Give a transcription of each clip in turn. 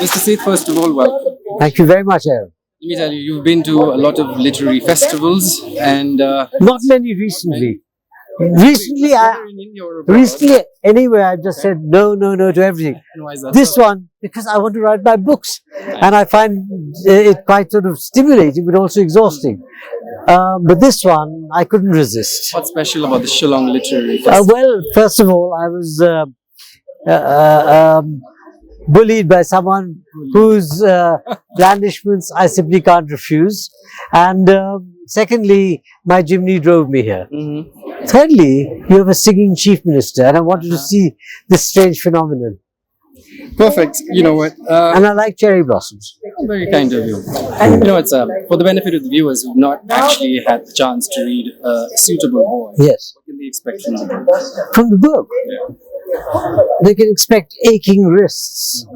Mr. Seth, first of all, welcome. Thank you very much, Aaron. Let me tell you, you've been to a lot of literary festivals and Not many recently. whether in India or abroad. Recently, anyway, I've just said no to everything. And why is that This so? one, because I want to write my books, and I find it quite sort of stimulating, but also exhausting. But this one, I couldn't resist. What's special about the Shillong Literary Festival? Well, first of all, I was bullied by someone whose blandishments I simply can't refuse. And secondly, my Jimny drove me here. Thirdly, you have a singing chief minister, and I wanted to see this strange phenomenon. Perfect. You know what? And I like cherry blossoms. Very kind of you. You know, it's for the benefit of the viewers who've not actually had the chance to read A Suitable Boy. Yes. What can they expect from the book? From the book, Yeah. they can expect aching wrists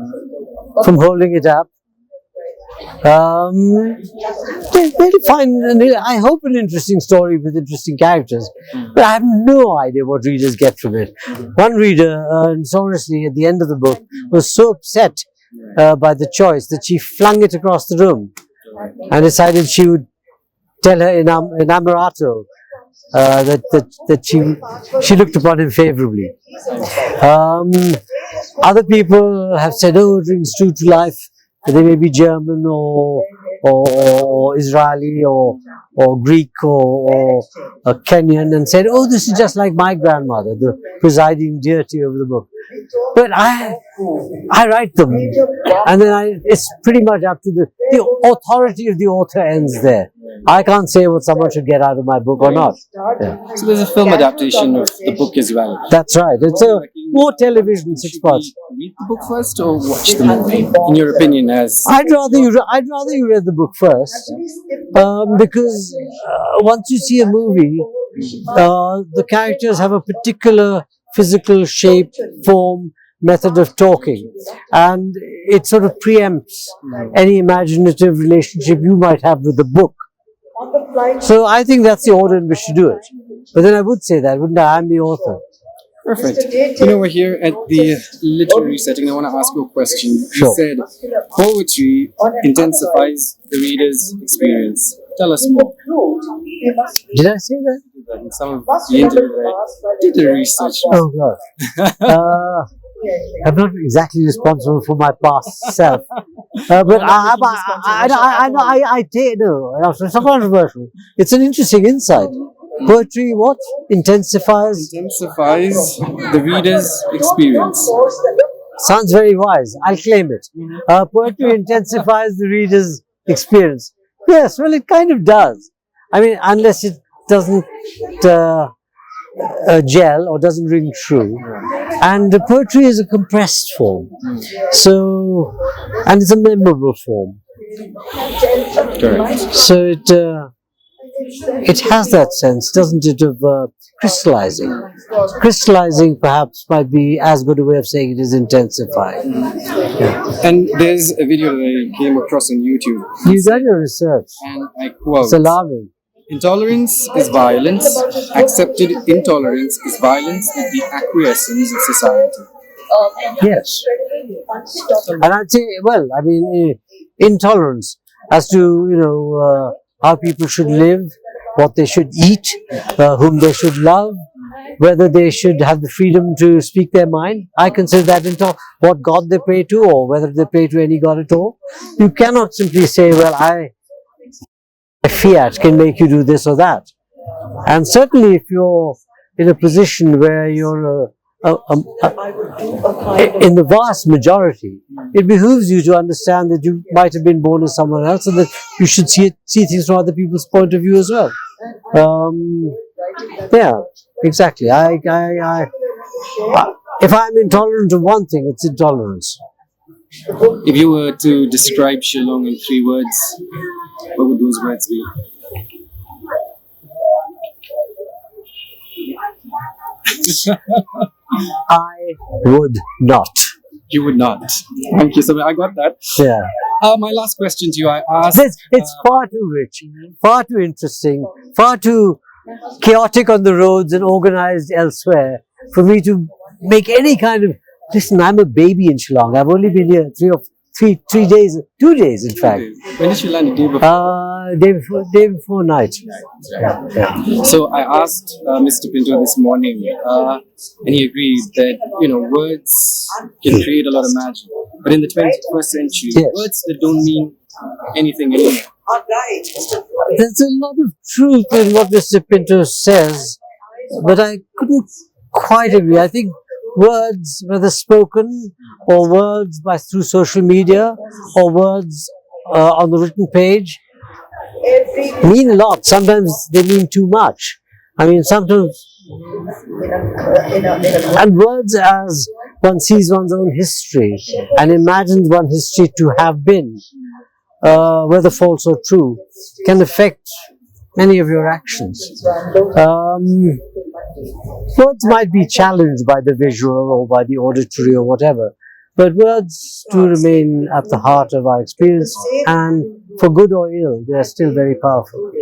from holding it up. They'll find, I hope, an interesting story with interesting characters, but I have no idea what readers get from it. One reader, notoriously at the end of the book, was so upset by the choice that she flung it across the room and decided she would tell her inamorato that she looked upon him favorably. Other people have said, oh, it rings true to life. They may be German or Israeli or Greek or Kenyan, and said, oh, this is just like my grandmother, the presiding deity of the book. But I write them, and then it's pretty much up to the authority of the author ends there. I can't say what someone should get out of my book or not. Yeah. So there's a film adaptation of the book as well. That's right. It's a more television, 6 parts. Read the book first or watch the movie? In your opinion, as I'd rather you read the book first, because once you see a movie, the characters have a particular physical shape, form, method of talking, and it sort of preempts any imaginative relationship you might have with the book. So I think that's the order in which to do it. But then I would say that, wouldn't I? I'm the author. perfect. You know, we're here at the literary setting. I want to ask you a question. Sure. You said poetry intensifies the reader's experience. Tell us more. Did I say that? In some of the interview I did the research. Oh God. I'm not exactly responsible for my past self, but I take it's not controversial. It's an interesting insight. Poetry, what intensifies? Intensifies the reader's experience. Sounds very wise. I'll claim it. Poetry intensifies the reader's experience. Yes, well, it kind of does. I mean, unless it doesn't gel or doesn't ring true. And the poetry is a compressed form. So, and it's a memorable form. Correct. So it has that sense, doesn't it, of crystallizing. Crystallizing perhaps might be as good a way of saying it is intensifying. And there's a video that I came across on YouTube. You've done your research. And I quote, It's alarming. "Intolerance is violence. Accepted intolerance is violence with the acquiescence of society." Yes. And I'd say, well, I mean, intolerance as to, how people should live, what they should eat, whom they should love, whether they should have the freedom to speak their mind. I consider that intolerance. What God they pray to, or whether they pray to any God at all. You cannot simply say, well, fiat can make you do this or that. And certainly if you're in a position where you're in the vast majority, it behooves you to understand that you might have been born as someone else and that you should see things from other people's point of view as well. Yeah, exactly. If I'm intolerant of one thing, it's intolerance. If you were to describe Shillong in 3 words, what would those words be? I would not. You would not. Thank you so much. I got that. Yeah. My last question to you, I asked. It's far too rich, far too interesting, far too chaotic on the roads and organized elsewhere for me to make any kind of. Listen, I'm a baby in Shillong. I've only been here three days, 2 days in fact. When did you land? The day before? Day before night. Yeah. So I asked Mr. Pinto this morning, and he agreed that words can create a lot of magic, but in the 21st century, Yes. words that don't mean anything anymore. There's a lot of truth in what Mr. Pinto says, but I couldn't quite agree. I think words, whether spoken or words through social media or words on the written page, mean a lot. Sometimes they mean too much. I mean, sometimes, and words, as one sees one's own history and imagines one history to have been, whether false or true, can affect many of your actions. Words might be challenged by the visual or by the auditory or whatever, but words do remain at the heart of our experience, and for good or ill, they are still very powerful.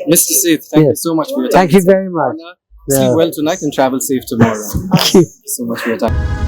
Mr. Seth, thank you so much for your time. Thank you very much. Sleep well tonight and travel safe tomorrow. Thank you. Thank you so much for your time.